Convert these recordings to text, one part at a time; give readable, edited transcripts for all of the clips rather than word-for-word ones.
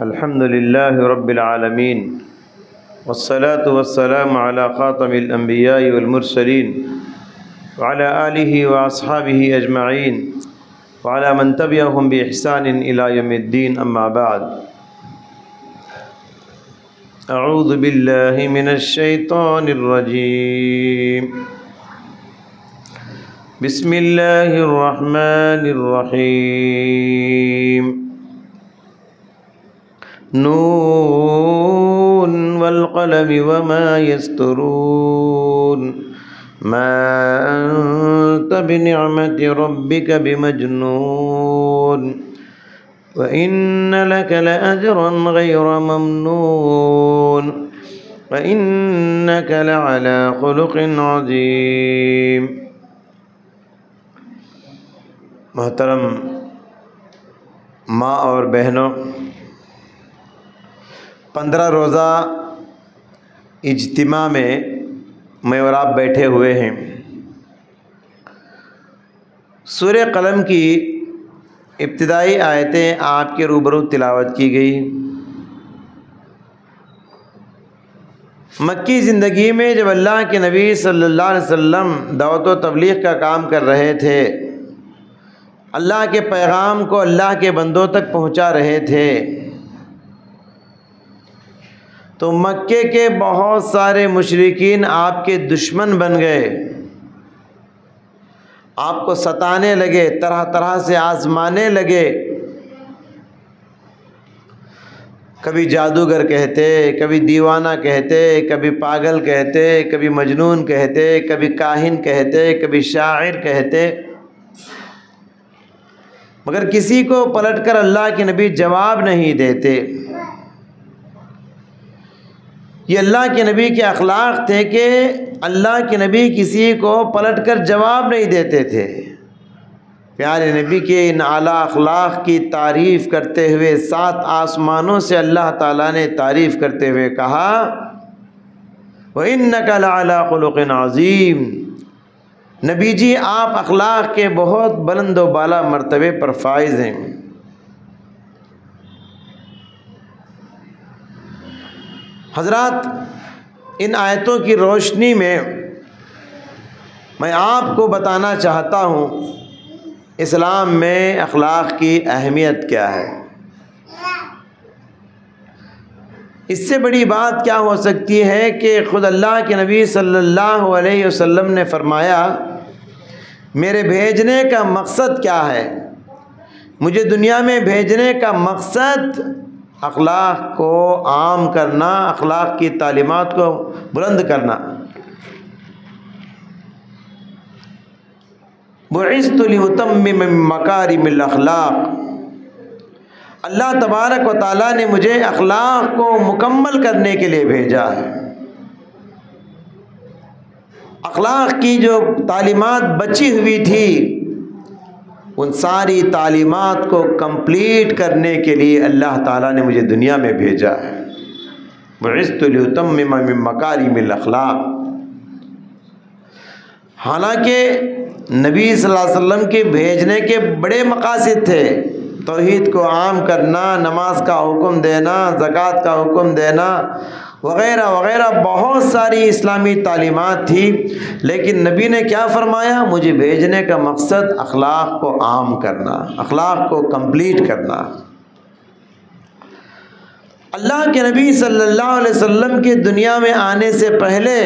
الحمد لله رب العالمين والصلاة والسلام على خاتم الأنبياء والمرسلين وعلى آله وأصحابه أجمعين وعلى من تبعهم بإحسان إلى يوم الدين أما بعد أعوذ بالله من الشيطان الرجيم بسم الله الرحمن الرحيم نون والقلم وما يسطرون ما أنت بنعمة ربك بمجنون وإن لك لأجرا غير ممنون وإنك لعلى خلق عظيم۔ محترم ماں اور بہنوں، 15 روزہ اجتماع میں اور آپ بیٹھے ہوئے ہیں۔ سورہ قلم کی ابتدائی آیتیں آپ کے روبرو تلاوت کی گئی۔ مکی زندگی میں جب اللہ کے نبی صلی اللہ علیہ وسلم دعوت و تبلیغ کا کام کر رہے تھے، اللہ کے پیغام کو اللہ کے بندوں تک پہنچا رہے تھے، تو مکے کے بہت سارے مشرکین آپ کے دشمن بن گئے، آپ کو ستانے لگے، طرح طرح سے آزمانے لگے۔ کبھی جادوگر کہتے، کبھی دیوانہ کہتے، کبھی پاگل کہتے، کبھی مجنون کہتے، کبھی کاہن کہتے، کبھی شاعر کہتے، مگر کسی کو پلٹ کر اللہ کے نبی جواب نہیں دیتے۔ یہ اللہ کے نبی کے اخلاق تھے کہ اللہ کے نبی کسی کو پلٹ کر جواب نہیں دیتے تھے۔ پیارے نبی کے ان اعلیٰ اخلاق کی تعریف کرتے ہوئے 7 آسمانوں سے اللہ تعالیٰ نے تعریف کرتے ہوئے کہا وَإِنَّكَ لَعَلَىٰ خُلُقٍ عَظِيمٍ، نبی جی آپ اخلاق کے بہت بلند و بالا مرتبے پر فائز ہیں۔ حضرات، ان آیتوں کی روشنی میں آپ کو بتانا چاہتا ہوں اسلام میں اخلاق کی اہمیت کیا ہے۔ اس سے بڑی بات کیا ہو سکتی ہے کہ خود اللہ کے نبی صلی اللہ علیہ وسلم نے فرمایا میرے بھیجنے کا مقصد کیا ہے؟ مجھے دنیا میں بھیجنے کا مقصد اخلاق کو عام کرنا، اخلاق کی تعلیمات کو بلند کرنا۔ بعثت لأتمم مکارم الاخلاق، اللہ تبارک و تعالیٰ نے مجھے اخلاق کو مکمل کرنے کے لیے بھیجا ہے۔ اخلاق کی جو تعلیمات بچی ہوئی تھی، ان ساری تعلیمات کو کمپلیٹ کرنے کے لیے اللہ تعالیٰ نے مجھے دنیا میں بھیجا ہے۔ بعثت لأتمم مکارم الاخلاق۔ حالانکہ نبی صلی اللہ علیہ وسلم کے بھیجنے کے بڑے مقاصد تھے، توحید کو عام کرنا، نماز کا حکم دینا، زکوٰۃ کا حکم دینا وغیرہ وغیرہ، بہت ساری اسلامی تعلیمات تھی، لیکن نبی نے کیا فرمایا؟ مجھے بھیجنے کا مقصد اخلاق کو عام کرنا، اخلاق کو کمپلیٹ کرنا۔ اللہ کے نبی صلی اللہ علیہ وسلم کے دنیا میں آنے سے پہلے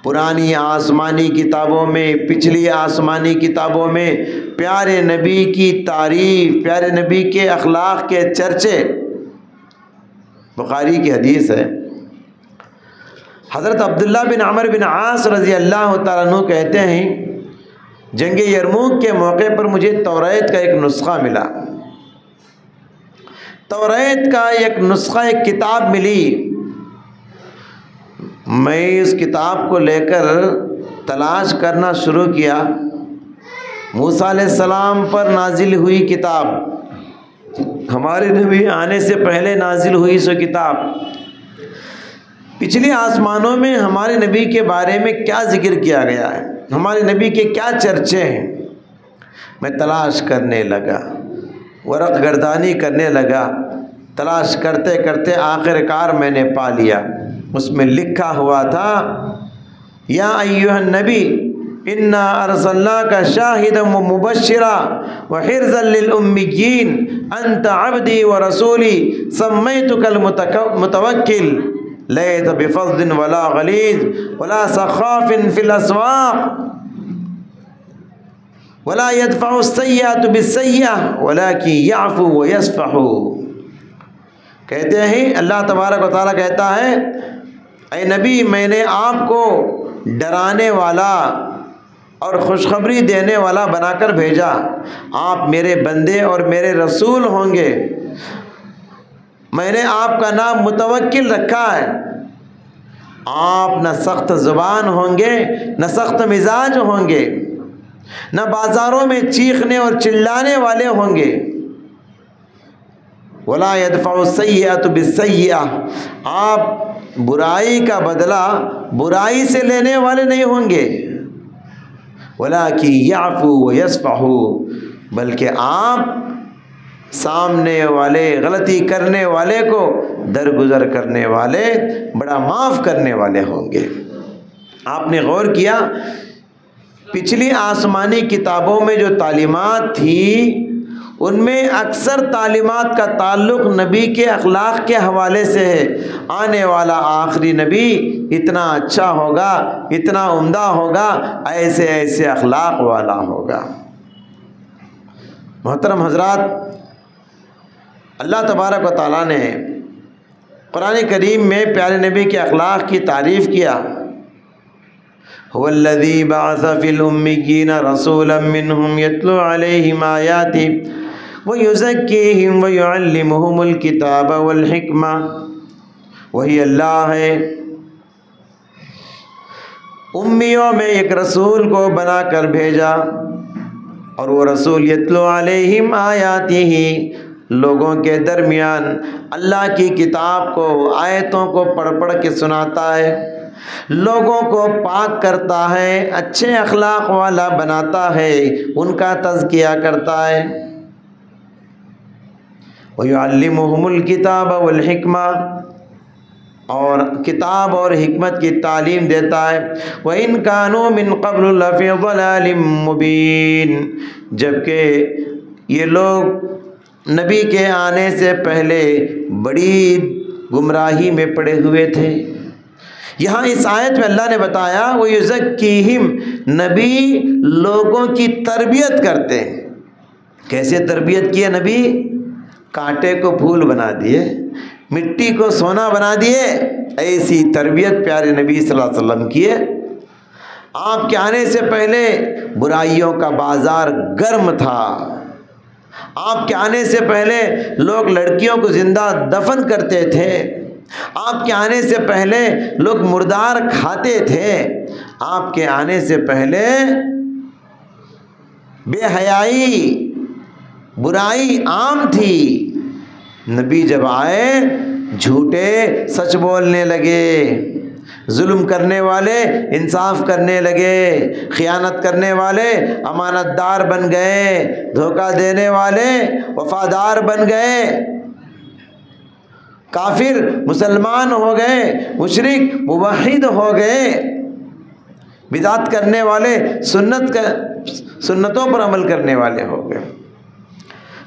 پرانی آسمانی کتابوں میں، پچھلی آسمانی کتابوں میں پیارے نبی کی تعریف، پیارے نبی کے اخلاق کے چرچے۔ بخاری کی حدیث ہے، حضرت عبداللہ بن عمر بن عاص رضی اللہ تعالیٰ عنہ کہتے ہیں جنگ یرموک کے موقع پر مجھے توریت کا ایک نسخہ ملا۔ توریت کا ایک نسخہ، ایک کتاب ملی۔ میں اس کتاب کو لے کر تلاش کرنا شروع کیا۔ موسیٰ علیہ السلام پر نازل ہوئی کتاب، ہمارے نبی آنے سے پہلے نازل ہوئی سو کتاب، پچھلے آسمانوں میں ہمارے نبی کے بارے میں کیا ذکر کیا گیا ہے، ہمارے نبی کے کیا چرچے ہیں۔ میں تلاش کرنے لگا، ورق گردانی کرنے لگا، تلاش کرتے کرتے آخر کار میں نے پا لیا۔ اس میں لکھا ہوا تھا یا ایھا النبی انا ارسلناک شاہدا ومبشرا وحرزا للأمیین انت عبدی ورسولی سمیتک المتوکل لیس بفظ ولا غلیظ ولا سخاف فی الاسواق ولا يدفع السیئۃ بالسیئۃ ولکن یعفو ویصفح۔ کہتے ہیں اللہ تبارک و تعالیٰ کہتا ہے اے نبی میں نے آپ کو ڈرانے والا اور خوشخبری دینے والا بنا کر بھیجا، آپ میرے بندے اور میرے رسول ہوں گے۔ میں نے آپ کا نام متوکل رکھا ہے، آپ نہ سخت زبان ہوں گے نہ سخت مزاج ہوں گے، نہ بازاروں میں چیخنے اور چلانے والے ہوں گے۔ ولا يدفع السیئۃ بالسیئۃ، آپ برائی کا بدلہ برائی سے لینے والے نہیں ہوں گے۔ ولکن یعفو ویصفح، بلکہ آپ سامنے والے غلطی کرنے والے کو درگزر کرنے والے، بڑا معاف کرنے والے ہوں گے۔ آپ نے غور کیا پچھلی آسمانی کتابوں میں جو تعلیمات تھی ان میں اکثر تعلیمات کا تعلق نبی کے اخلاق کے حوالے سے ہے۔ آنے والا آخری نبی اتنا اچھا ہوگا، اتنا عمدہ ہوگا، ایسے ایسے اخلاق والا ہوگا۔ محترم حضرات، اللہ تبارک و تعالیٰ نے قرآن کریم میں پیارے نبی کے اخلاق کی تعریف کیا۔ هو الذی بعث فی الأمیین رسولا منہم یتلو علیہم آیاتہ وَيُزَكِّيهِمْ وَيُعَلِّمُهُمُ الْكِتَابَ وَالْحِکْمَةَ، وہی اللہ ہے امیوں میں ایک رسول کو بنا کر بھیجا، اور وہ رسول یتلو علیہم آیاتہ، لوگوں کے درمیان اللہ کی کتاب کو، آیتوں کو پڑھ پڑھ کے سناتا ہے، لوگوں کو پاک کرتا ہے، اچھے اخلاق والا بناتا ہے، ان کا تزکیہ کرتا ہے۔ وَيُعَلِّمُهُمُ الْكِتَابَ وَالْحِکْمَةَ، اور کتاب اور حکمت کی تعلیم دیتا ہے۔ وَإِنْ كَانُوا مِنْ قَبْلُ لَفِي ضَلَالٍ مُبِينٍ، جبکہ یہ لوگ نبی کے آنے سے پہلے بڑی گمراہی میں پڑے ہوئے تھے۔ یہاں اس آیت میں اللہ نے بتایا وَيُزَكِّيهِمْ، نبی لوگوں کی تربیت کرتے ہیں۔ کیسے تربیت کیا نبی؟ کانٹے کو پھول بنا دیے، مٹی کو سونا بنا دیے، ایسی تربیت پیارے نبی صلی اللہ علیہ وسلم کی ہے۔ آپ کے آنے سے پہلے برائیوں کا بازار گرم تھا، آپ کے آنے سے پہلے لوگ لڑکیوں کو زندہ دفن کرتے تھے، آپ کے آنے سے پہلے لوگ مردار کھاتے تھے، آپ کے آنے سے پہلے بے حیائی برائی عام تھی۔ نبی جب آئے جھوٹے سچ بولنے لگے، ظلم کرنے والے انصاف کرنے لگے، خیانت کرنے والے امانت دار بن گئے، دھوکہ دینے والے وفادار بن گئے، کافر مسلمان ہو گئے، مشرک موحد ہو گئے، بدعت کرنے والے سنتوں پر عمل کرنے والے ہو گئے۔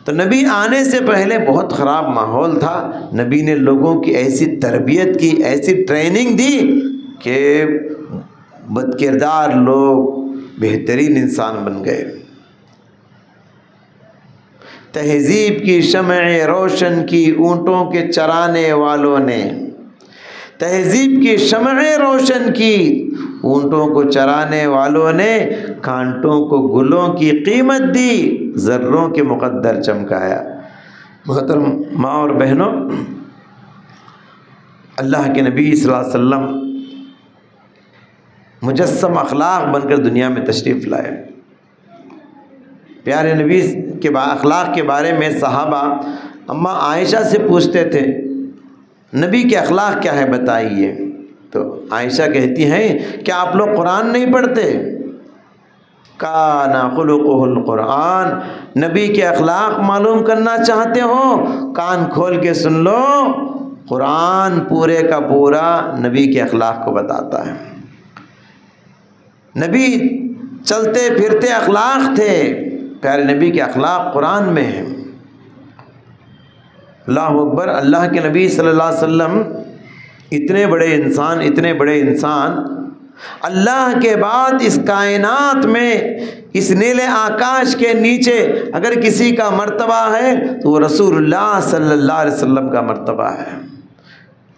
تو نبی آنے سے پہلے بہت خراب ماحول تھا۔ نبی نے لوگوں کی ایسی تربیت کی، ایسی ٹریننگ دی کہ بد کردار لوگ بہترین انسان بن گئے۔ تہذیب کی شمع روشن کی اونٹوں کے چرانے والوں نے، تہذیب کی شمع روشن کی اونٹوں کو چرانے والوں نے، کانٹوں کو گلوں کی قیمت دی، ذروں کے مقدر چمکایا۔ محترم ماں اور بہنوں، اللہ کے نبی صلی اللہ علیہ وسلم مجسم اخلاق بن کر دنیا میں تشریف لائے۔ پیارے نبی کے اخلاق کے بارے میں صحابہ اماں عائشہ سے پوچھتے تھے نبی کے اخلاق کیا ہے بتائیے، تو عائشہ کہتی ہیں کیا آپ لوگ قرآن نہیں پڑھتے؟ کان خلقہ القرآن، نبی کے اخلاق معلوم کرنا چاہتے ہو کان کھول کے سن لو، قرآن پورے کا پورا نبی کے اخلاق کو بتاتا ہے۔ نبی چلتے پھرتے اخلاق تھے، پیارے نبی کے اخلاق قرآن میں ہیں۔ اللہ اکبر، اللہ کے نبی صلی اللہ علیہ وسلم اتنے بڑے انسان، اللہ کے بعد اس کائنات میں اس نیلے آکاش کے نیچے اگر کسی کا مرتبہ ہے تو وہ رسول اللہ صلی اللہ علیہ وسلم کا مرتبہ ہے۔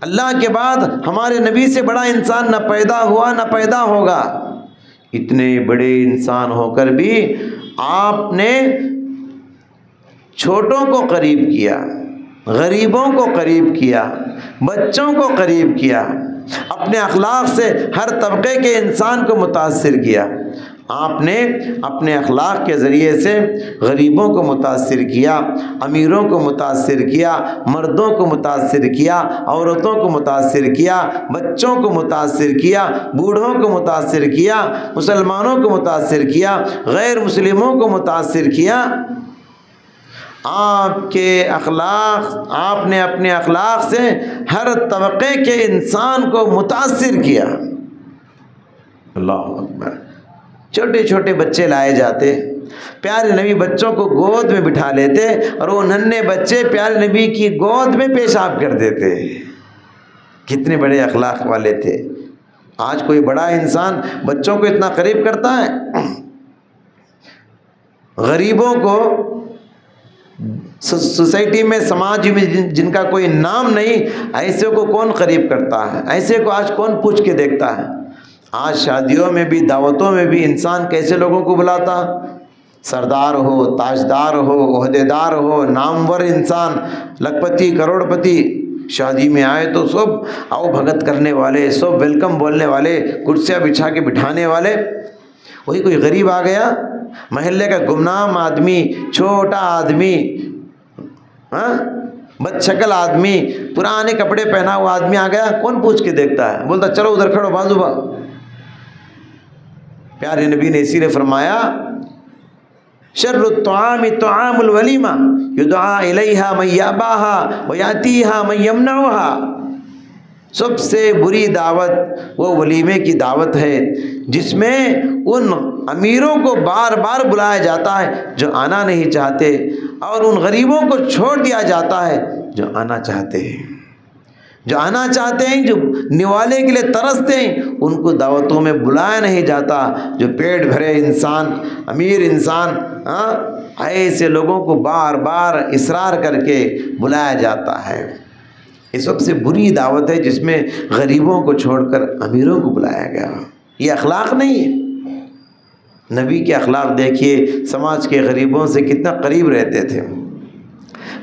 اللہ کے بعد ہمارے نبی سے بڑا انسان نہ پیدا ہوا نہ پیدا ہوگا۔ اتنے بڑے انسان ہو کر بھی آپ نے چھوٹوں کو قریب کیا، غریبوں کو قریب کیا، بچوں کو قریب کیا، اپنے اخلاق سے ہر طبقے کے انسان کو متاثر کیا۔ آپ نے اپنے اخلاق کے ذریعے سے غریبوں کو متاثر کیا، امیروں کو متاثر کیا، مردوں کو متاثر کیا، عورتوں کو متاثر کیا، بچوں کو متاثر کیا، بوڑھوں کو متاثر کیا، مسلمانوں کو متاثر کیا، غیر مسلموں کو متاثر کیا۔ آپ کے اخلاق، آپ نے اپنے اخلاق سے ہر طبقے کے انسان کو متاثر کیا۔ اللہ اکبر، چھوٹے چھوٹے بچے لائے جاتے، پیارے نبی بچوں کو گود میں بٹھا لیتے اور وہ ننھے بچے پیارے نبی کی گود میں پیشاب کر دیتے۔ کتنے بڑے اخلاق والے تھے۔ آج کوئی بڑا انسان بچوں کو اتنا قریب کرتا ہے؟ غریبوں کو سوسائٹی میں، سماج میں جن کا کوئی نام نہیں، ایسے کو کون قریب کرتا ہے؟ ایسے کو آج کون پوچھ کے دیکھتا ہے؟ آج شادیوں میں بھی، دعوتوں میں بھی انسان کیسے لوگوں کو بلاتا؟ سردار ہو، تاجدار ہو، عہدیدار ہو، نامور انسان، لکھپتی، کروڑ پتی، شادی میں آئے تو سب آؤ بھگت کرنے والے، سب ویلکم بولنے والے، کرسیاں بچھا کے بٹھانے والے۔ وہی کوئی غریب آ گیا، محلے کا گمنام آدمی، چھوٹا آدمی، بد شکل آدمی، پرانے کپڑے پہنا ہوا آدمی آ گیا، کون پوچھ کے دیکھتا ہے؟ بولتا چلو ادھر کھڑو، بازو با۔ پیارے نبی نے اسی لیے فرمایا شر الطعام طعام الولیمہ یدعا الیہا من یاباہا ویاتیہا من یمنعہا۔ سب سے بری دعوت وہ ولیمے کی دعوت ہے جس میں ان امیروں کو بار بار بلایا جاتا ہے جو آنا نہیں چاہتے، اور ان غریبوں کو چھوڑ دیا جاتا ہے جو آنا چاہتے ہیں، جو آنا چاہتے ہیں، جو نوالے کے لیے ترستے ہیں، ان کو دعوتوں میں بلایا نہیں جاتا۔ جو پیٹ بھرے انسان، امیر انسان، ایسے لوگوں کو بار بار اصرار کر کے بلایا جاتا ہے۔ یہ سب سے بری دعوت ہے جس میں غریبوں کو چھوڑ کر امیروں کو بلایا گیا۔ یہ اخلاق نہیں ہے۔ نبی کے اخلاق دیکھیے، سماج کے غریبوں سے کتنا قریب رہتے تھے۔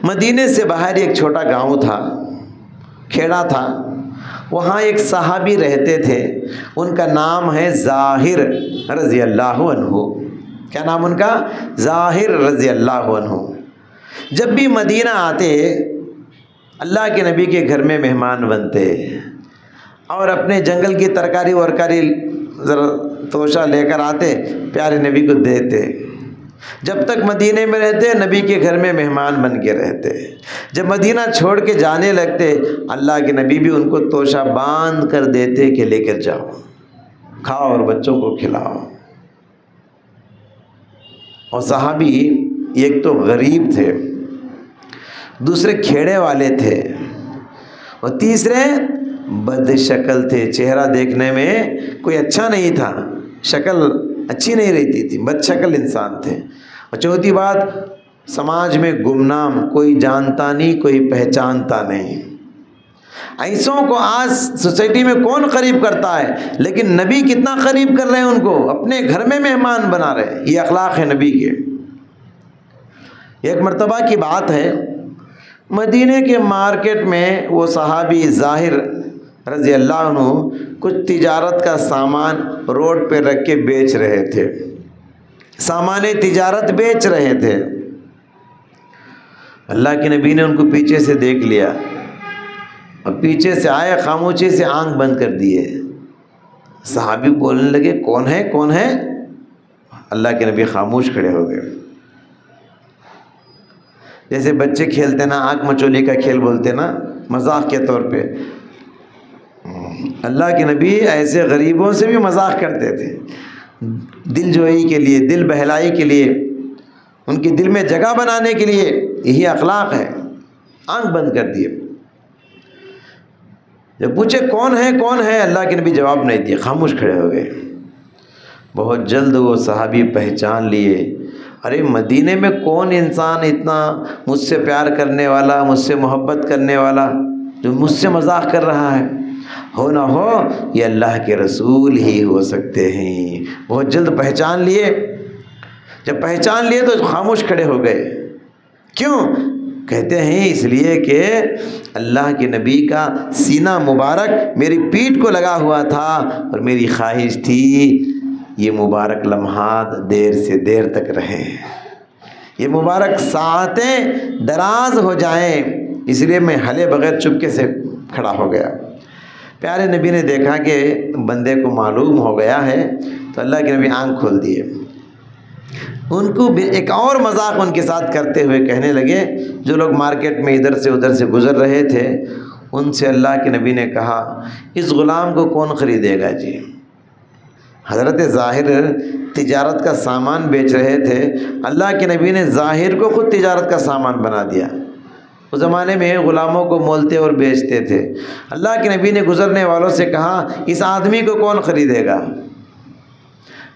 مدینے سے باہر ایک چھوٹا گاؤں تھا، کھیڑا تھا، وہاں ایک صحابی رہتے تھے، ان کا نام ہے ظاہر رضی اللہ عنہ۔ کیا نام ان کا؟ ظاہر رضی اللہ عنہ۔ جب بھی مدینہ آتے، اللہ کے نبی کے گھر میں مہمان بنتے اور اپنے جنگل کی ترکاری ورکاری ذرا توشہ لے کر آتے، پیارے نبی کو دیتے۔ جب تک مدینے میں رہتے، نبی کے گھر میں مہمان بن کے رہتے۔ جب مدینہ چھوڑ کے جانے لگتے، اللہ کے نبی بھی ان کو توشہ باندھ کر دیتے کہ لے کر جاؤ، کھاؤ اور بچوں کو کھلاؤ۔ اور صحابی ایک تو غریب تھے، دوسرے کھیڑے والے تھے، اور تیسرے بد شکل تھے، چہرہ دیکھنے میں کوئی اچھا نہیں تھا، شکل اچھی نہیں رہتی تھی، بد شکل انسان تھے۔ اور چوتھی بات، سماج میں گمنام، کوئی جانتا نہیں، کوئی پہچانتا نہیں۔ ایسوں کو آج سوسائٹی میں کون قریب کرتا ہے، لیکن نبی کتنا قریب کر رہے ہیں ان کو، اپنے گھر میں مہمان بنا رہے ہیں۔ یہ اخلاق ہے نبی کے۔ ایک مرتبہ کی بات ہے، مدینے کے مارکیٹ میں وہ صحابی ظاہر رضی اللہ عنہ کچھ تجارت کا سامان روڈ پہ رکھ کے بیچ رہے تھے، سامان تجارت بیچ رہے تھے۔ اللہ کے نبی نے ان کو پیچھے سے دیکھ لیا اور پیچھے سے آئے، خاموشی سے آنکھ بند کر دیے۔ صحابی بولنے لگے کون ہے کون ہے؟ اللہ کے نبی خاموش کھڑے ہو گئے. جیسے بچے کھیلتے نا آنکھ مچولی کا کھیل بولتے نا مذاق کے طور پہ، اللہ کے نبی ایسے غریبوں سے بھی مذاق کرتے تھے، دل جوئی کے لیے، دل بہلائی کے لیے، ان کی دل میں جگہ بنانے کے لیے. یہی اخلاق ہے. آنکھ بند کر دیے. جب پوچھے کون ہے، اللہ کے نبی جواب نہیں دیے، خاموش کھڑے ہو گئے. بہت جلد وہ صحابی پہچان لیے، ارے مدینے میں کون انسان اتنا مجھ سے پیار کرنے والا، مجھ سے محبت کرنے والا، جو مجھ سے مذاق کر رہا ہے؟ ہو نہ ہو یہ اللہ کے رسول ہی ہو سکتے ہیں. بہت جلد پہچان لیے. جب پہچان لیے تو خاموش کھڑے ہو گئے. کیوں؟ کہتے ہیں اس لیے کہ اللہ کے نبی کا سینہ مبارک میری پیٹھ کو لگا ہوا تھا، اور میری خواہش تھی یہ مبارک لمحات دیر سے دیر تک رہیں، یہ مبارک ساعتیں دراز ہو جائیں. اس لیے میں ہلے بغیر چپکے سے کھڑا ہو گیا. پیارے نبی نے دیکھا کہ بندے کو معلوم ہو گیا ہے، تو اللہ کے نبی آنکھ کھول دیے. ان کو ایک اور مذاق ان کے ساتھ کرتے ہوئے کہنے لگے، جو لوگ مارکیٹ میں ادھر سے ادھر سے گزر رہے تھے ان سے اللہ کے نبی نے کہا، اس غلام کو کون خریدے گا جی؟ حضرت ظاہر تجارت کا سامان بیچ رہے تھے، اللہ کے نبی نے ظاہر کو خود تجارت کا سامان بنا دیا. اس زمانے میں غلاموں کو مولتے اور بیچتے تھے. اللہ کے نبی نے گزرنے والوں سے کہا، اس آدمی کو کون خریدے گا؟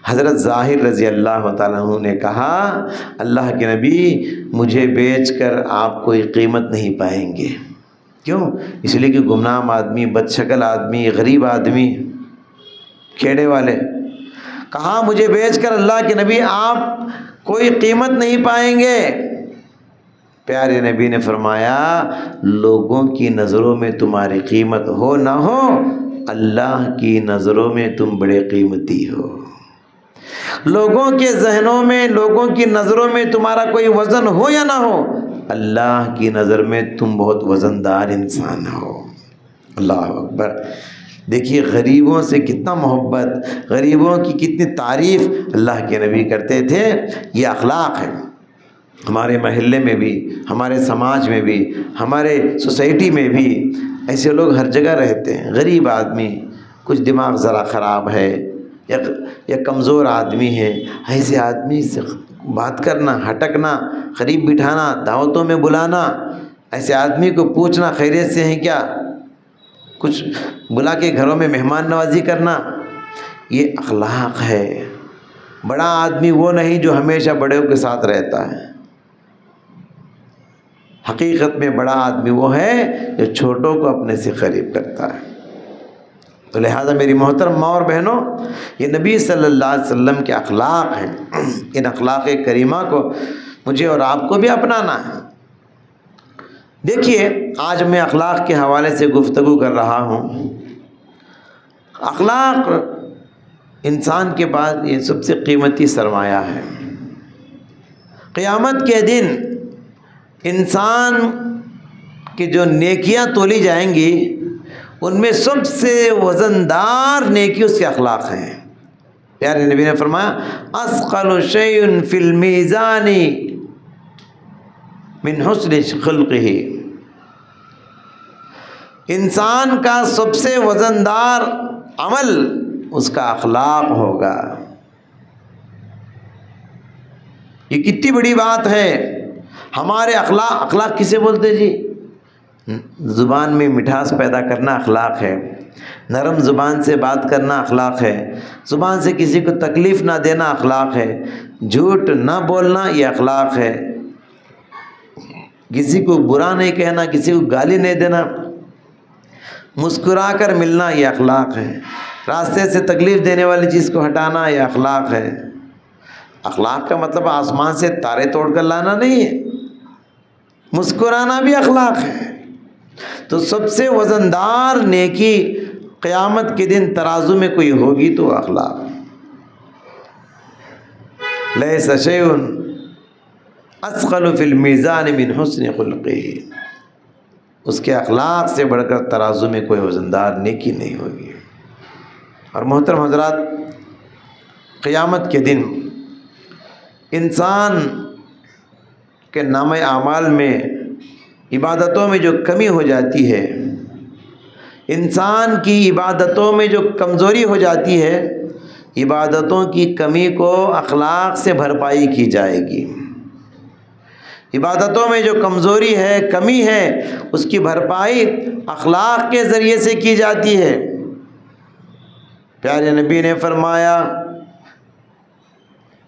حضرت ظاہر رضی اللہ تعالیٰ عنہ نے کہا، اللہ کے نبی مجھے بیچ کر آپ کوئی قیمت نہیں پائیں گے. کیوں؟ اس لیے کہ گمنام آدمی، بدشکل آدمی، غریب آدمی، کھیڑے والے. کہا مجھے بیچ کر اللہ کے نبی آپ کوئی قیمت نہیں پائیں گے. پیارے نبی نے فرمایا، لوگوں کی نظروں میں تمہاری قیمت ہو نہ ہو، اللہ کی نظروں میں تم بڑے قیمتی ہو. لوگوں کے ذہنوں میں، لوگوں کی نظروں میں تمہارا کوئی وزن ہو یا نہ ہو، اللہ کی نظر میں تم بہت وزندار انسان ہو. اللہ اکبر. دیکھیے غریبوں سے کتنا محبت، غریبوں کی کتنی تعریف اللہ کے نبی کرتے تھے. یہ اخلاق ہے. ہمارے محلے میں بھی، ہمارے سماج میں بھی، ہمارے سوسائٹی میں بھی ایسے لوگ ہر جگہ رہتے ہیں. غریب آدمی، کچھ دماغ ذرا خراب ہے یا کمزور آدمی ہے، ایسے آدمی سے بات کرنا، ہٹکنا، قریب بٹھانا، دعوتوں میں بلانا، ایسے آدمی کو پوچھنا خیریت سے ہیں کیا، کچھ بلا کے گھروں میں مہمان نوازی کرنا، یہ اخلاق ہے. بڑا آدمی وہ نہیں جو ہمیشہ بڑوں کے ساتھ رہتا ہے. حقیقت میں بڑا آدمی وہ ہے جو چھوٹوں کو اپنے سے قریب کرتا ہے. تو لہٰذا میری محترم ماں اور بہنوں، یہ نبی صلی اللہ علیہ وسلم کے اخلاق ہیں. ان اخلاق کریمہ کو مجھے اور آپ کو بھی اپنانا ہے. دیکھیے آج میں اخلاق کے حوالے سے گفتگو کر رہا ہوں. اخلاق انسان کے پاس یہ سب سے قیمتی سرمایہ ہے. قیامت کے دن انسان کی جو نیکیاں تولی جائیں گی ان میں سب سے وزندار نیکی اس کے اخلاق ہیں. پیارے نبی نے فرمایا، اثقل شیء فی المیزان من حسن خلقہ. انسان کا سب سے وزندار عمل اس کا اخلاق ہوگا. یہ کتنی بڑی بات ہے. ہمارے اخلاق کسے بولتے جی؟ زبان میں مٹھاس پیدا کرنا اخلاق ہے، نرم زبان سے بات کرنا اخلاق ہے، زبان سے کسی کو تکلیف نہ دینا اخلاق ہے، جھوٹ نہ بولنا یہ اخلاق ہے، کسی کو برا نہیں کہنا، کسی کو گالی نہیں دینا، مسکرا کر ملنا یہ اخلاق ہے، راستے سے تکلیف دینے والی چیز کو ہٹانا یہ اخلاق ہے. اخلاق کا مطلب آسمان سے تارے توڑ کر لانا نہیں ہے، مسکرانا بھی اخلاق ہے. تو سب سے وزندار نیکی قیامت کے دن ترازو میں کوئی ہوگی تو اخلاق. لیس شیء اثقل فی المیزان من حسن خلقہ. اس کے اخلاق سے بڑھ کر ترازو میں کوئی وزندار نیکی نہیں ہوگی. اور محترم حضرات، قیامت کے دن انسان کے نام اعمال میں عبادتوں میں جو کمی ہو جاتی ہے، انسان کی عبادتوں میں جو کمزوری ہو جاتی ہے، عبادتوں کی کمی کو اخلاق سے بھرپائی کی جائے گی۔ عبادتوں میں جو کمزوری ہے، کمی ہے، اس کی بھرپائی اخلاق کے ذریعے سے کی جاتی ہے۔ پیارے نبی نے فرمایا،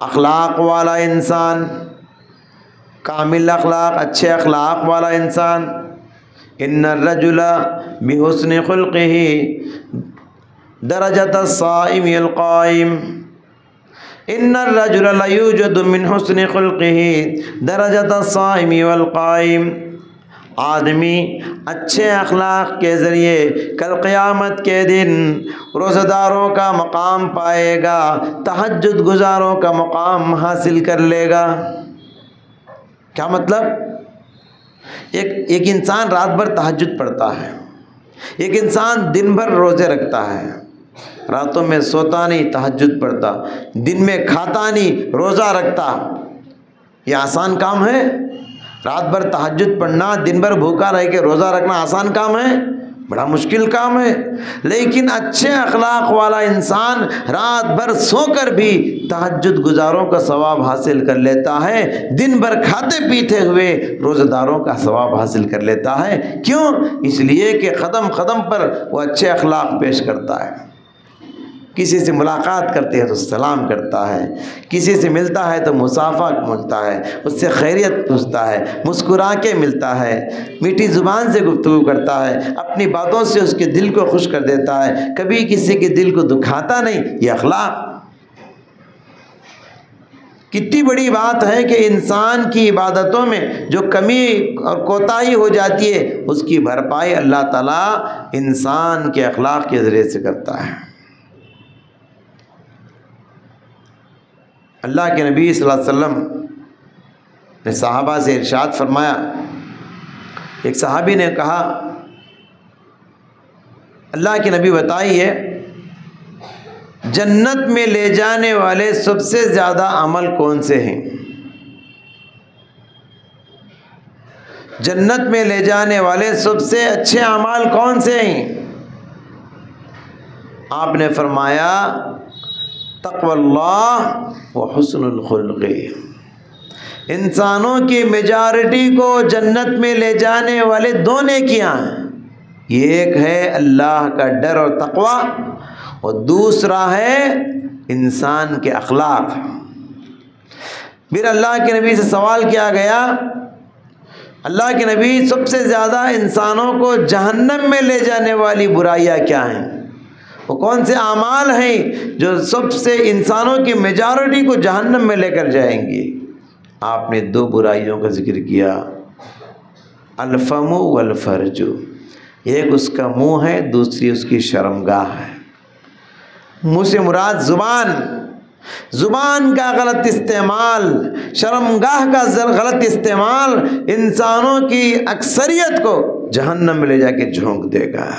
اخلاق والا انسان، کامل اخلاق، اچھے اخلاق والا انسان، ان الرجل بحسن خلقہ درجۃ الصائم القائم، ان الرجل لیوجد من حسن خلقہ درجۃ الصائم والقائم۔ آدمی اچھے اخلاق کے ذریعے کل قیامت کے دن روزہ داروں کا مقام پائے گا، تہجد گزاروں کا مقام حاصل کر لے گا۔ کیا مطلب؟ ایک انسان رات بھر تہجد پڑھتا ہے، ایک انسان دن بھر روزے رکھتا ہے، راتوں میں سوتا نہیں، تہجد پڑھتا، دن میں کھاتا نہیں، روزہ رکھتا۔ یہ آسان کام ہے؟ رات بھر تہجد پڑھنا، دن بھر بھوکا رہ کے روزہ رکھنا آسان کام ہے؟ بڑا مشکل کام ہے۔ لیکن اچھے اخلاق والا انسان رات بھر سو کر بھی تہجد گزاروں کا ثواب حاصل کر لیتا ہے، دن بھر کھاتے پیتے ہوئے روزہ داروں کا ثواب حاصل کر لیتا ہے۔ کیوں؟ اس لیے کہ قدم قدم پر وہ اچھے اخلاق پیش کرتا ہے۔ کسی سے ملاقات کرتے ہیں تو سلام کرتا ہے، کسی سے ملتا ہے تو مصافحہ ملتا ہے، اس سے خیریت پوچھتا ہے، مسکرا کے ملتا ہے، میٹھی زبان سے گفتگو کرتا ہے، اپنی باتوں سے اس کے دل کو خوش کر دیتا ہے، کبھی کسی کے دل کو دکھاتا نہیں۔ یہ اخلاق کتنی بڑی بات ہے کہ انسان کی عبادتوں میں جو کمی اور کوتاہی ہو جاتی ہے، اس کی بھرپائی اللہ تعالیٰ انسان کے اخلاق کے ذریعے سے کرتا ہے۔ اللہ کے نبی صلی اللہ علیہ وسلم نے صحابہ سے ارشاد فرمایا، ایک صحابی نے کہا، اللہ کے نبی بتائیے جنت میں لے جانے والے سب سے زیادہ عمل کون سے ہیں؟ جنت میں لے جانے والے سب سے اچھے اعمال کون سے ہیں؟ آپ نے فرمایا، تقوی اللہ و حسن الخلق۔ انسانوں کی میجارٹی کو جنت میں لے جانے والے دو نیکیاں ہیں، ایک ہے اللہ کا ڈر اور تقوی، اور دوسرا ہے انسان کے اخلاق۔ پھر اللہ کے نبی سے سوال کیا گیا، اللہ کے نبی سب سے زیادہ انسانوں کو جہنم میں لے جانے والی برائیاں کیا ہیں؟ وہ کون سے اعمال ہیں جو سب سے انسانوں کی میجارٹی کو جہنم میں لے کر جائیں گے؟ آپ نے دو برائیوں کا ذکر کیا، الفم والفرج، ایک اس کا منہ ہے، دوسری اس کی شرمگاہ ہے۔ منہ سے مراد زبان، زبان کا غلط استعمال، شرمگاہ کا غلط استعمال انسانوں کی اکثریت کو جہنم میں لے جا کے جھونک دے گا۔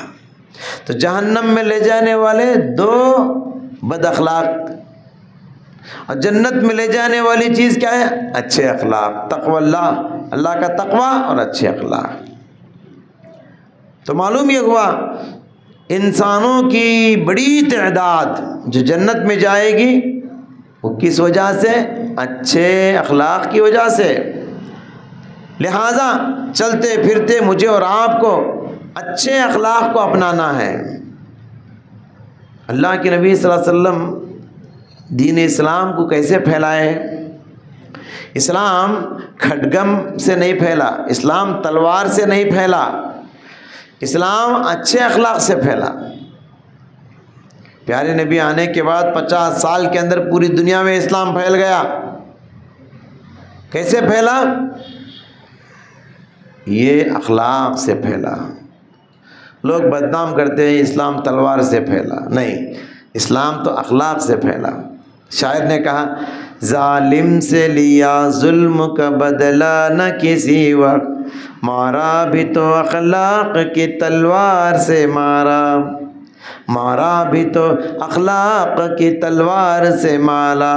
تو جہنم میں لے جانے والے دو بد اخلاق، اور جنت میں لے جانے والی چیز کیا ہے؟ اچھے اخلاق، تقوی اللہ، اللہ کا تقوی اور اچھے اخلاق۔ تو معلوم یہ ہوا انسانوں کی بڑی تعداد جو جنت میں جائے گی وہ کس وجہ سے؟ اچھے اخلاق کی وجہ سے۔ لہذا چلتے پھرتے مجھے اور آپ کو اچھے اخلاق کو اپنانا ہے۔ اللہ کے نبی صلی اللہ علیہ وسلم دین اسلام کو کیسے پھیلائے؟ اسلام کھڈگم سے نہیں پھیلا، اسلام تلوار سے نہیں پھیلا، اسلام اچھے اخلاق سے پھیلا۔ پیارے نبی آنے کے بعد 50 سال کے اندر پوری دنیا میں اسلام پھیل گیا۔ کیسے پھیلا؟ یہ اخلاق سے پھیلا۔ لوگ بدنام کرتے ہیں اسلام تلوار سے پھیلا، نہیں، اسلام تو اخلاق سے پھیلا۔ شاعر نے کہا، ظالم سے لیا ظلم کا بدلہ نہ کسی وقت، مارا بھی تو اخلاق کی تلوار سے مارا۔ مارا بھی تو اخلاق کی تلوار سے مالا،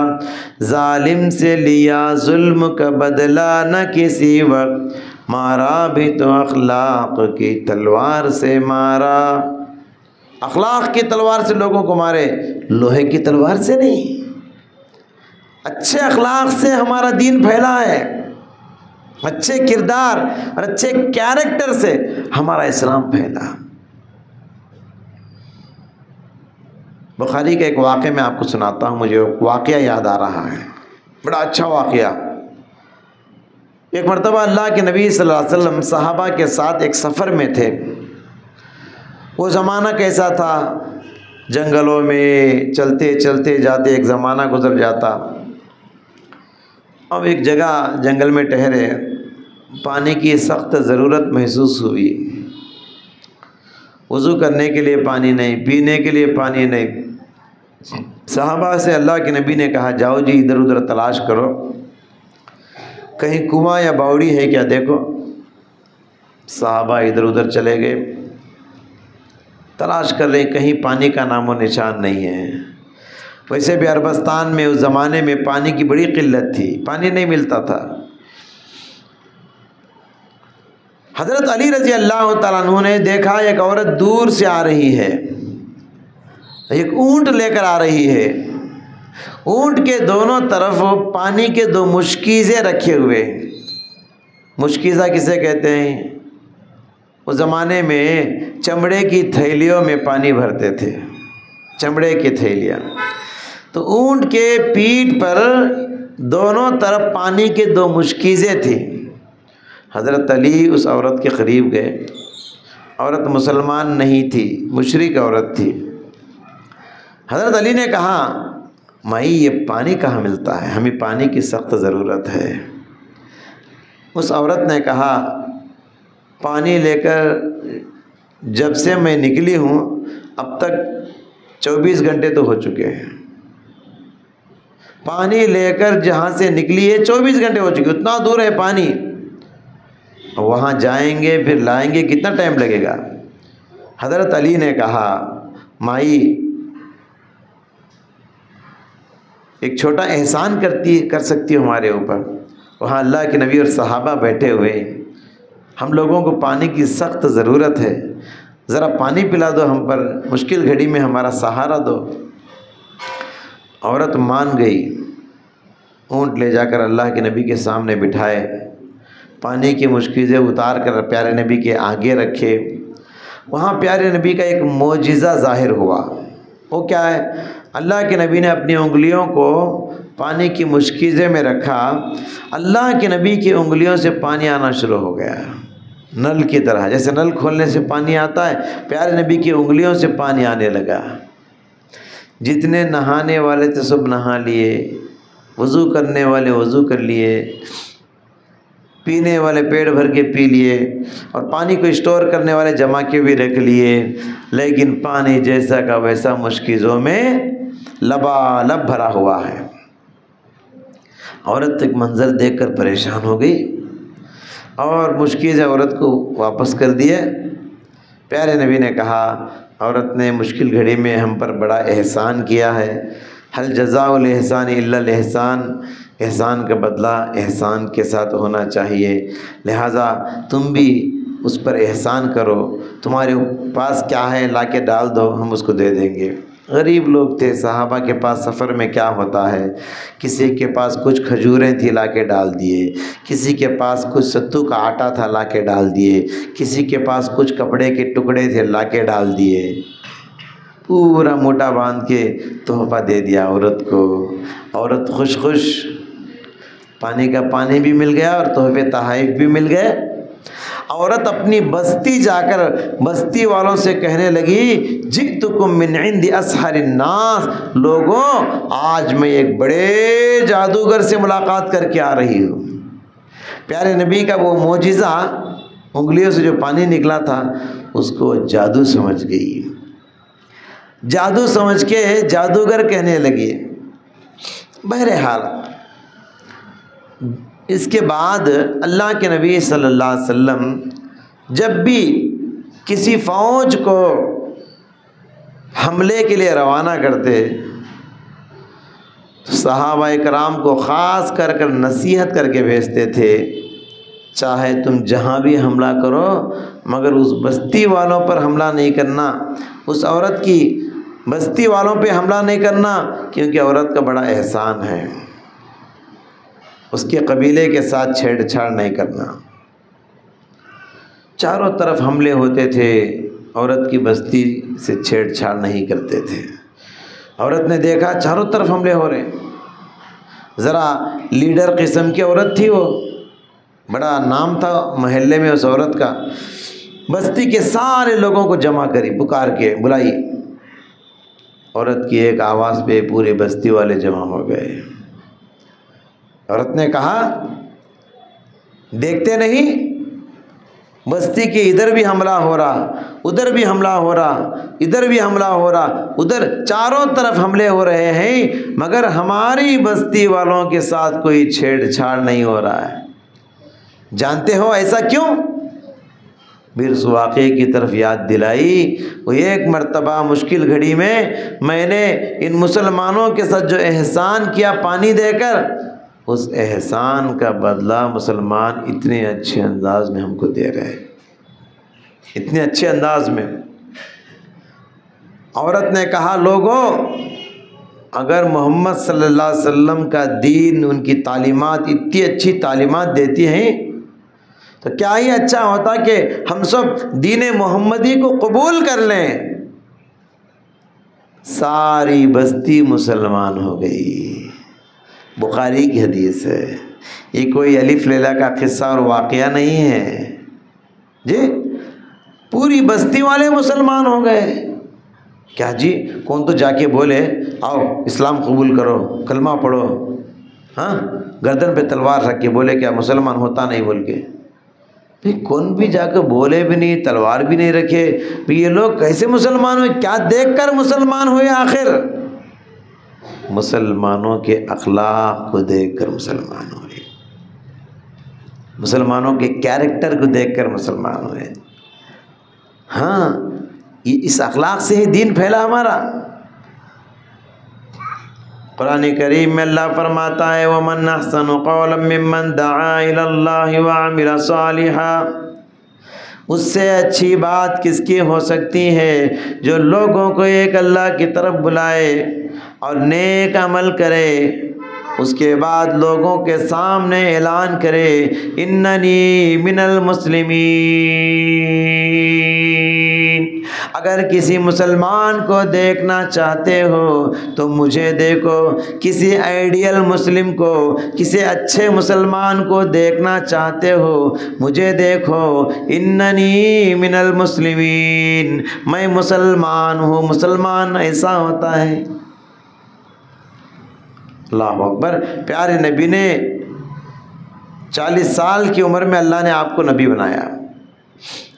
ظالم سے لیا ظلم کا بدلہ نہ کسی وقت، مارا بھی تو اخلاق کی تلوار سے مارا۔ اخلاق کی تلوار سے لوگوں کو مارے، لوہے کی تلوار سے نہیں۔ اچھے اخلاق سے ہمارا دین پھیلا ہے، اچھے کردار اور اچھے کیریکٹر سے ہمارا اسلام پھیلا۔ بخاری کا ایک واقعہ میں آپ کو سناتا ہوں، مجھے واقعہ یاد آ رہا ہے، بڑا اچھا واقعہ۔ ایک مرتبہ اللہ کے نبی صلی اللہ علیہ وسلم صحابہ کے ساتھ ایک سفر میں تھے۔ وہ زمانہ کیسا تھا، جنگلوں میں چلتے چلتے جاتے ایک زمانہ گزر جاتا۔ اب ایک جگہ جنگل میں ٹھہرے، پانی کی سخت ضرورت محسوس ہوئی۔ وضو کرنے کے لیے پانی نہیں، پینے کے لیے پانی نہیں۔ صحابہ سے اللہ کے نبی نے کہا جاؤ جی ادھر ادھر تلاش کرو، کہیں کنواں یا باوڑی ہے کیا دیکھو۔ صحابہ ادھر ادھر چلے گئے، تلاش کر رہے، کہیں پانی کا نام و نشان نہیں ہے۔ ویسے بھی عربستان میں اس زمانے میں پانی کی بڑی قلت تھی، پانی نہیں ملتا تھا۔ حضرت علی رضی اللہ تعالیٰ عنہ نے دیکھا ایک عورت دور سے آ رہی ہے، ایک اونٹ لے کر آ رہی ہے۔ اونٹ کے دونوں طرف پانی کے دو مشکیزیں رکھے ہوئے۔ مشکیزہ کسے کہتے ہیں؟ اس زمانے میں چمڑے کی تھیلیوں میں پانی بھرتے تھے، چمڑے کی تھیلیاں۔ تو اونٹ کے پیٹھ پر دونوں طرف پانی کے دو مشکیزیں تھیں۔ حضرت علی اس عورت کے قریب گئے۔ عورت مسلمان نہیں تھی، مشرک عورت تھی۔ حضرت علی نے کہا مائی یہ پانی کہاں ملتا ہے، ہمیں پانی کی سخت ضرورت ہے۔ اس عورت نے کہا پانی لے کر جب سے میں نکلی ہوں اب تک 24 گھنٹے تو ہو چکے ہیں۔ پانی لے کر جہاں سے نکلی ہے 24 گھنٹے ہو چکے، اتنا دور ہے پانی، وہاں جائیں گے پھر لائیں گے، کتنا ٹائم لگے گا؟ حضرت علی نے کہا مائی ایک چھوٹا احسان کر سکتی ہو ہمارے اوپر۔ وہاں اللہ کے نبی اور صحابہ بیٹھے ہوئے، ہم لوگوں کو پانی کی سخت ضرورت ہے، ذرا پانی پلا دو ہم پر، مشکل گھڑی میں ہمارا سہارا دو۔ عورت مان گئی، اونٹ لے جا کر اللہ کے نبی کے سامنے بٹھائے، پانی کی مشکیزیں اتار کر پیارے نبی کے آگے رکھے۔ وہاں پیارے نبی کا ایک معجزہ ظاہر ہوا۔ وہ کیا ہے؟ اللہ کے نبی نے اپنی انگلیوں کو پانی کی مشکیزیں میں رکھا، اللہ کے نبی کی انگلیوں سے پانی آنا شروع ہو گیا، نل کی طرح، جیسے نل کھولنے سے پانی آتا ہے، پیارے نبی کی انگلیوں سے پانی آنے لگا۔ جتنے نہانے والے تھے سب نہا لیے، وضو کرنے والے وضو کر لیے، پینے والے پیٹ بھر کے پی لیے، اور پانی کو اسٹور کرنے والے جمع کے بھی رکھ لیے، لیکن پانی جیسا کا ویسا مشکیزوں میں لبالب بھرا ہوا ہے۔ عورت ایک منظر دیکھ کر پریشان ہو گئی اور مشکیزیں عورت کو واپس کر دیے۔ پیارے نبی نے کہا عورت نے مشکل گھڑی میں ہم پر بڑا احسان کیا ہے، حل جزاء الاحسان الا الاحسان، احسان کا بدلہ احسان کے ساتھ ہونا چاہیے، لہٰذا تم بھی اس پر احسان کرو، تمہارے پاس کیا ہے لا کے ڈال دو، ہم اس کو دے دیں گے۔ غریب لوگ تھے، صحابہ کے پاس سفر میں کیا ہوتا ہے، کسی کے پاس کچھ کھجوریں تھی لا کے ڈال دیے، کسی کے پاس کچھ ستو کا آٹا تھا لا کے ڈال دیے، کسی کے پاس کچھ کپڑے کے ٹکڑے تھے لا کے ڈال دیے، پورا موٹا باندھ کے تحفہ دے دیا عورت کو۔ عورت خوش خوش، پانی کا پانی بھی مل گیا اور تحفے تحائف بھی مل گئے۔ عورت اپنی بستی جا کر بستی والوں سے کہنے لگی جئتکم من عند اسحر الناس، لوگوں آج میں ایک بڑے جادوگر سے ملاقات کر کے آ رہی ہوں۔ پیارے نبی کا وہ معجزہ، انگلیوں سے جو پانی نکلا تھا، اس کو جادو سمجھ گئی، جادو سمجھ کے جادوگر کہنے لگی۔ بہرحال اس کے بعد اللہ کے نبی صلی اللہ علیہ وسلم جب بھی کسی فوج کو حملے کے لیے روانہ کرتے، صحابہ کرام کو خاص کر کر نصیحت کر کے بھیجتے تھے، چاہے تم جہاں بھی حملہ کرو مگر اس بستی والوں پر حملہ نہیں کرنا، اس عورت کی بستی والوں پہ حملہ نہیں کرنا، کیونکہ عورت کا بڑا احسان ہے، اس کے قبیلے کے ساتھ چھیڑ چھاڑ نہیں کرنا۔ چاروں طرف حملے ہوتے تھے، عورت کی بستی سے چھیڑ چھاڑ نہیں کرتے تھے۔ عورت نے دیکھا چاروں طرف حملے ہو رہے، ذرا لیڈر قسم کی عورت تھی، وہ بڑا نام تھا محلے میں اس عورت کا، بستی کے سارے لوگوں کو جمع کری، پکار کے بلائی، عورت کی ایک آواز پہ پورے بستی والے جمع ہو گئے۔ عورت نے کہا دیکھتے نہیں بستی کے ادھر بھی حملہ ہو رہا، ادھر بھی حملہ ہو رہا، ادھر بھی حملہ ہو رہا، ادھر چاروں طرف حملے ہو رہے ہیں، مگر ہماری بستی والوں کے ساتھ کوئی چھیڑ چھاڑ نہیں ہو رہا ہے، جانتے ہو ایسا کیوں؟ پھر اس واقعے کی طرف یاد دلائی، وہ ایک مرتبہ مشکل گھڑی میں نے ان مسلمانوں کے ساتھ جو احسان کیا پانی دے کر، اس احسان کا بدلہ مسلمان اتنے اچھے انداز میں ہم کو دے رہے، اتنے اچھے انداز میں۔ عورت نے کہا لوگوں، اگر محمد صلی اللہ علیہ وسلم کا دین، ان کی تعلیمات اتنی اچھی تعلیمات دیتی ہیں تو کیا ہی اچھا ہوتا کہ ہم سب دین محمدی کو قبول کر لیں۔ ساری بستی مسلمان ہو گئی، بخاری کی حدیث ہے، یہ کوئی الف لیلا کا قصہ اور واقعہ نہیں ہے جی، پوری بستی والے مسلمان ہو گئے۔ کیا جی کون تو جا کے بولے آؤ اسلام قبول کرو، کلمہ پڑھو، ہاں گردن پہ تلوار رکھ کے بولے کیا مسلمان ہوتا نہیں بول کے؟ کون بھی جا کے بولے بھی نہیں، تلوار بھی نہیں رکھے، یہ لوگ کیسے مسلمان ہوئے؟ کیا دیکھ کر مسلمان ہوئے؟ آخر مسلمانوں کے اخلاق کو دیکھ کر مسلمان ہوئے، مسلمانوں کے کیریکٹر کو دیکھ کر مسلمان ہوئے۔ ہاں اس اخلاق سے ہی دین پھیلا ہمارا۔ قرآن کریم میں اللہ فرماتا ہے وَمَنْ أَحْسَنُ قَوْلًا مِّمَّنْ دَعَا إِلَى اللَّهِ وَعَمِلَ صَالِحًا، اس سے اچھی بات کس کی ہو سکتی ہے جو لوگوں کو ایک اللہ کی طرف بلائے اور نیک عمل کرے، اس کے بعد لوگوں کے سامنے اعلان کرے اِنَّنِي مِنَ الْمُسْلِمِينَ۔ اگر کسی مسلمان کو دیکھنا چاہتے ہو تو مجھے دیکھو، کسی آئیڈیل مسلم کو، کسی اچھے مسلمان کو دیکھنا چاہتے ہو مجھے دیکھو، اننی من المسلمین، میں مسلمان ہوں۔ مسلمان ایسا ہوتا ہے، اللہ اکبر۔ پیارے نبی نے 40 سال کی عمر میں اللہ نے آپ کو نبی بنایا،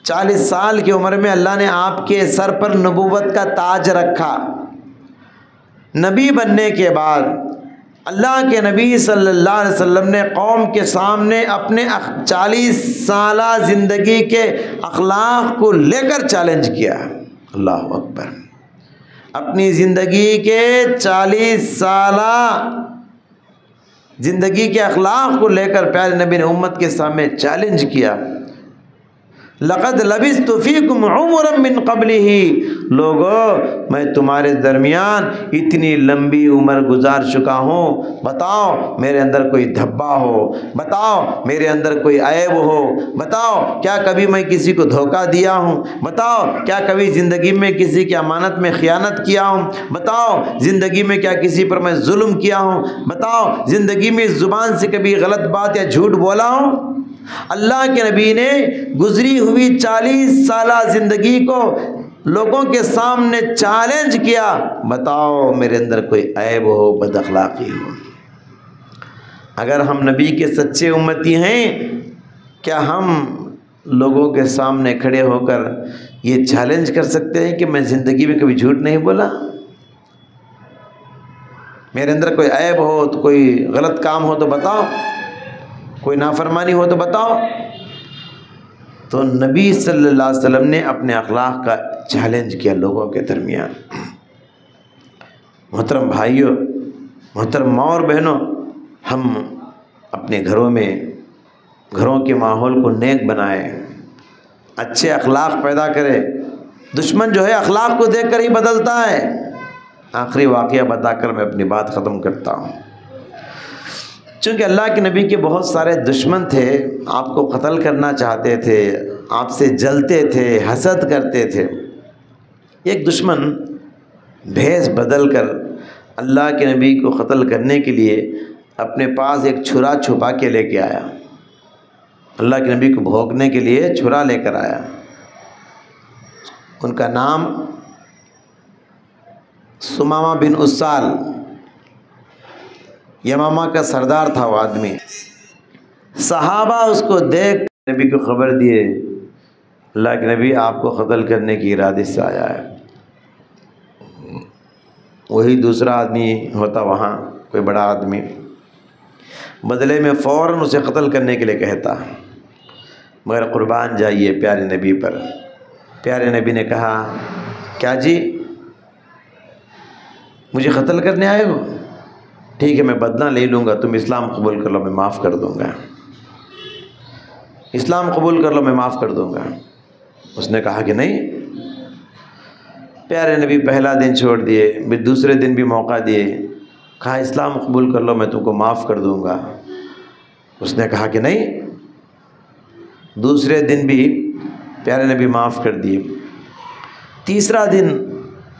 40 سال کی عمر میں اللہ نے آپ کے سر پر نبوت کا تاج رکھا۔ نبی بننے کے بعد اللہ کے نبی صلی اللہ علیہ وسلم نے قوم کے سامنے اپنے 40 سالہ زندگی کے اخلاق کو لے کر چیلنج کیا، اللہ اکبر۔ اپنی زندگی کے 40 سالہ زندگی کے اخلاق کو لے کر پیارے نبی نے امت کے سامنے چیلنج کیا، لقد لبثت فیکم عمرا من قبلہ، لوگو میں تمہارے درمیان اتنی لمبی عمر گزار چکا ہوں، بتاؤ میرے اندر کوئی دھبا ہو، بتاؤ میرے اندر کوئی عیب ہو، بتاؤ کیا کبھی میں کسی کو دھوکہ دیا ہوں، بتاؤ کیا کبھی زندگی میں کسی کی امانت میں خیانت کیا ہوں، بتاؤ زندگی میں کیا کسی پر میں ظلم کیا ہوں، بتاؤ زندگی میں زبان سے کبھی غلط بات یا جھوٹ بولا ہوں۔ اللہ کے نبی نے گزری ہوئی 40 سالہ زندگی کو لوگوں کے سامنے چیلنج کیا، بتاؤ میرے اندر کوئی عیب ہو، بد اخلاقی ہو۔ اگر ہم نبی کے سچے امتی ہیں، کیا ہم لوگوں کے سامنے کھڑے ہو کر یہ چیلنج کر سکتے ہیں کہ میں زندگی میں کبھی جھوٹ نہیں بولا؟ میرے اندر کوئی عیب ہو تو کوئی غلط کام ہو تو بتاؤ، کوئی نافرمانی ہو تو بتاؤ۔ تو نبی صلی اللہ علیہ وسلم نے اپنے اخلاق کا چیلنج کیا لوگوں کے درمیان۔ محترم بھائیوں، محترم ماں اور بہنوں، ہم اپنے گھروں کے ماحول کو نیک بنائیں، اچھے اخلاق پیدا کریں۔ دشمن جو ہے اخلاق کو دیکھ کر ہی بدلتا ہے۔ آخری واقعہ بتا کر میں اپنی بات ختم کرتا ہوں۔ چونکہ اللہ کے نبی کے بہت سارے دشمن تھے، آپ کو قتل کرنا چاہتے تھے، آپ سے جلتے تھے، حسد کرتے تھے۔ ایک دشمن بھیس بدل کر اللہ کے نبی کو قتل کرنے کے لیے اپنے پاس ایک چھرا چھپا کے لے کے آیا، اللہ کے نبی کو بھونکنے کے لیے چھرا لے کر آیا۔ ان کا نام سمامہ بن اسال، یمامہ کا سردار تھا وہ آدمی۔ صحابہ اس کو دیکھ نبی کو خبر دیے، اللہ کے نبی آپ کو قتل کرنے کی ارادے سے آیا ہے۔ وہی دوسرا آدمی ہوتا وہاں، کوئی بڑا آدمی، بدلے میں فوراً اسے قتل کرنے کے لیے کہتا، مگر قربان جائیے پیارے نبی پر۔ پیارے نبی نے کہا، کیا جی مجھے قتل کرنے آئے ہو؟ ٹھیک ہے، میں بدلہ لے لوں گا، تم اسلام قبول کر لو، میں معاف کر دوں گا۔ اسلام قبول کر لو، میں معاف کر دوں گا۔ اس نے کہا کہ نہیں۔ پیارے نبی پہلا دن چھوڑ دیے، پھر دوسرے دن بھی موقع دیے، کہا اسلام قبول کر لو، میں تم کو معاف کر دوں گا۔ اس نے کہا کہ نہیں۔ دوسرے دن بھی پیارے نبی معاف کر دیے۔ تیسرا دن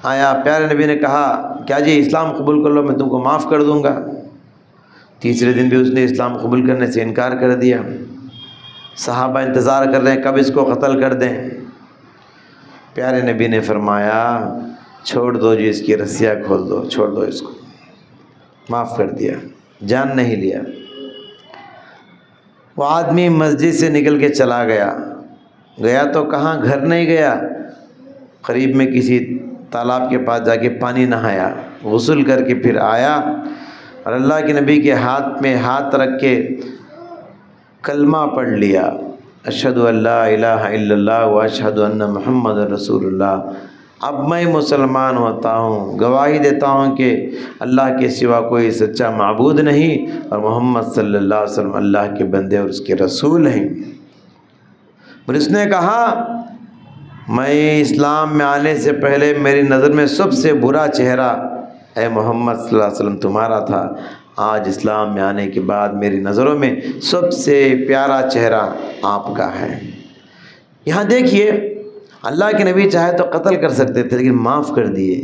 آیا، پیارے نبی نے کہا کیا جی اسلام قبول کر لو، میں تم کو معاف کر دوں گا۔ تیسرے دن بھی اس نے اسلام قبول کرنے سے انکار کر دیا۔ صحابہ انتظار کر رہے ہیں کب اس کو قتل کر دیں۔ پیارے نبی نے فرمایا چھوڑ دو جی، اس کی رسیاں کھول دو، چھوڑ دو اس کو۔ معاف کر دیا، جان نہیں لیا۔ وہ آدمی مسجد سے نکل کے چلا گیا تو کہاں، گھر نہیں گیا، قریب میں کسی تالاب کے پاس جا کے پانی نہایا، غسل کر کے پھر آیا اور اللہ کے نبی کے ہاتھ میں ہاتھ رکھ کے کلمہ پڑھ لیا، اشہد ان لا الہ الا اللہ و اشہد ان محمد رسول اللہ۔ اب میں مسلمان ہوتا ہوں، گواہی دیتا ہوں کہ اللہ کے سوا کوئی سچا معبود نہیں اور محمد صلی اللہ علیہ وسلم اللہ کے بندے اور اس کے رسول ہیں۔ اور اس نے کہا میں اسلام میں آنے سے پہلے میری نظر میں سب سے برا چہرہ اے محمد صلی اللہ علیہ وسلم تمہارا تھا، آج اسلام میں آنے کے بعد میری نظروں میں سب سے پیارا چہرہ آپ کا ہے۔ یہاں دیکھیے اللہ کے نبی چاہے تو قتل کر سکتے تھے لیکن معاف کر دیے۔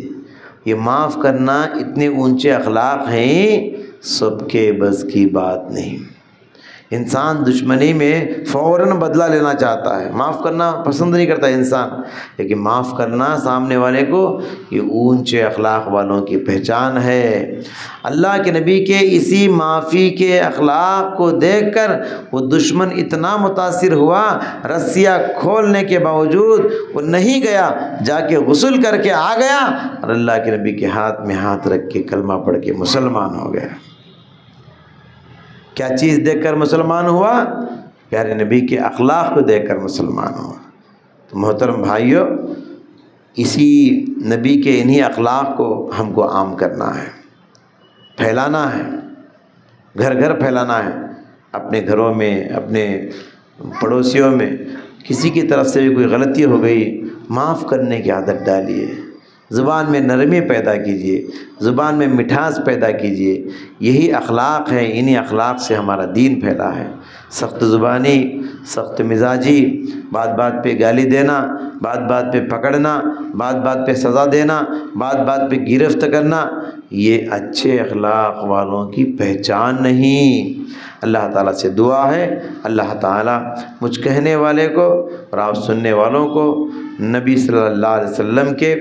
یہ معاف کرنا اتنے اونچے اخلاق ہیں، سب کے بس کی بات نہیں۔ انسان دشمنی میں فوراً بدلہ لینا چاہتا ہے، معاف کرنا پسند نہیں کرتا انسان، لیکن معاف کرنا سامنے والے کو یہ اونچے اخلاق والوں کی پہچان ہے۔ اللہ کے نبی کے اسی معافی کے اخلاق کو دیکھ کر وہ دشمن اتنا متاثر ہوا، رسیاں کھولنے کے باوجود وہ نہیں گیا، جا کے غسل کر کے آ گیا اور اللہ کے نبی کے ہاتھ میں ہاتھ رکھ کے کلمہ پڑھ کے مسلمان ہو گیا۔ کیا چیز دیکھ کر مسلمان ہوا؟ پیارے نبی کے اخلاق کو دیکھ کر مسلمان ہوا۔ تو محترم بھائیوں، اسی نبی کے انہی اخلاق کو ہم کو عام کرنا ہے، پھیلانا ہے، گھر گھر پھیلانا ہے، اپنے گھروں میں، اپنے پڑوسیوں میں کسی کی طرف سے بھی کوئی غلطی ہو گئی، معاف کرنے کی عادت ڈالیے، زبان میں نرمی پیدا کیجیے، زبان میں مٹھاس پیدا کیجیے۔ یہی اخلاق ہے، انہی اخلاق سے ہمارا دین پھیلا ہے۔ سخت زبانی، سخت مزاجی، بات بات پہ گالی دینا، بات بات پہ پکڑنا، بات بات پہ سزا دینا، بات بات پہ گرفت کرنا، یہ اچھے اخلاق والوں کی پہچان نہیں۔ اللہ تعالیٰ سے دعا ہے اللہ تعالیٰ مجھ کہنے والے کو اور آپ سننے والوں کو نبی صلی اللہ علیہ وسلم کے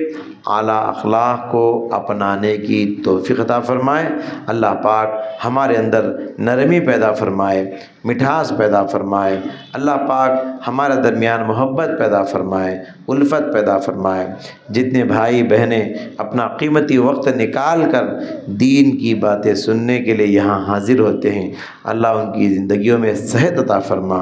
اعلیٰ اخلاق کو اپنانے کی توفیق عطا فرمائے۔ اللہ پاک ہمارے اندر نرمی پیدا فرمائے، مٹھاس پیدا فرمائے، اللہ پاک ہمارے درمیان محبت پیدا فرمائے، الفت پیدا فرمائے۔ جتنے بھائی بہنیں اپنا قیمتی وقت نکال کر دین کی باتیں سننے کے لیے یہاں حاضر ہوتے ہیں، اللہ ان کی زندگیوں میں صحت عطا فرما،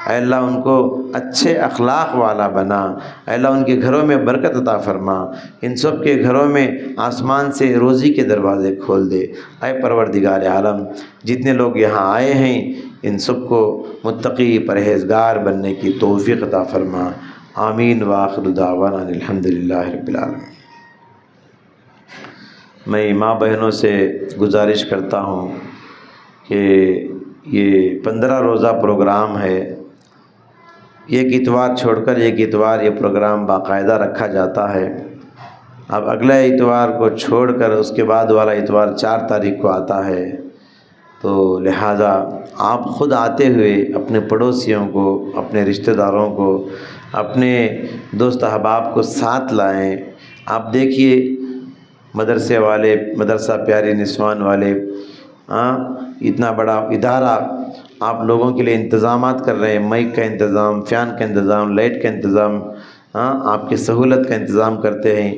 اے اللہ ان کو اچھے اخلاق والا بنا، اے اللہ ان کے گھروں میں برکت عطا فرما، ان سب کے گھروں میں آسمان سے روزی کے دروازے کھول دے۔ اے پروردگار عالم، جتنے لوگ یہاں آئے ہیں ان سب کو متقی پرہیزگار بننے کی توفیق عطا فرما، آمین وآخر دعوانا الحمدللہ رب العالمین۔ میں ماں بہنوں سے گزارش کرتا ہوں کہ یہ 15 روزہ پروگرام ہے، ایک اتوار چھوڑ کر ایک اتوار یہ پروگرام باقاعدہ رکھا جاتا ہے۔ اب اگلے اتوار کو چھوڑ کر اس کے بعد والا اتوار 4 تاریخ کو آتا ہے، تو لہٰذا آپ خود آتے ہوئے اپنے پڑوسیوں کو، اپنے رشتہ داروں کو، اپنے دوست احباب کو ساتھ لائیں۔ آپ دیکھیے مدرسے والے، مدرسہ پیاری نسوان والے، اتنا بڑا ادارہ آپ لوگوں کے لیے انتظامات کر رہے ہیں، مائک کا انتظام، فین کا انتظام، لائٹ کا انتظام، آپ کی سہولت کا انتظام کرتے ہیں۔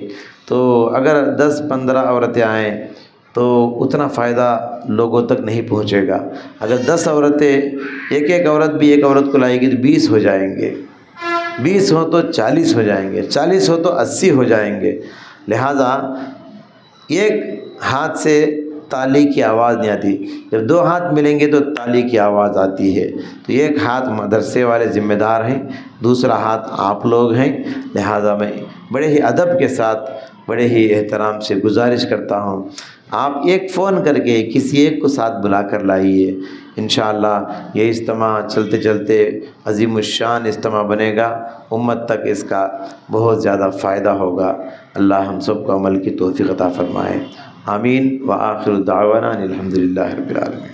تو اگر 10-15 عورتیں آئیں تو اتنا فائدہ لوگوں تک نہیں پہنچے گا۔ اگر 10 عورتیں، ایک عورت بھی ایک عورت کو لائے گی تو 20 ہو جائیں گے، 20 ہو تو 40 ہو جائیں گے، 40 ہو تو 80 ہو جائیں گے۔ لہٰذا ایک ہاتھ سے تالی کی آواز نہیں آتی، جب 2 ہاتھ ملیں گے تو تالی کی آواز آتی ہے۔ تو ایک ہاتھ مدرسے والے ذمہ دار ہیں، دوسرا ہاتھ آپ لوگ ہیں۔ لہٰذا میں بڑے ہی ادب کے ساتھ، بڑے ہی احترام سے گزارش کرتا ہوں، آپ ایک فون کر کے کسی ایک کو ساتھ بلا کر لائیے، انشاءاللہ یہ اجتماع چلتے چلتے عظیم الشان اجتماع بنے گا، امت تک اس کا بہت زیادہ فائدہ ہوگا۔ اللہ ہم سب کو عمل کی توفیق عطا فرمائے، آمین وآخر دعوانا الحمدللہ رب العالمین۔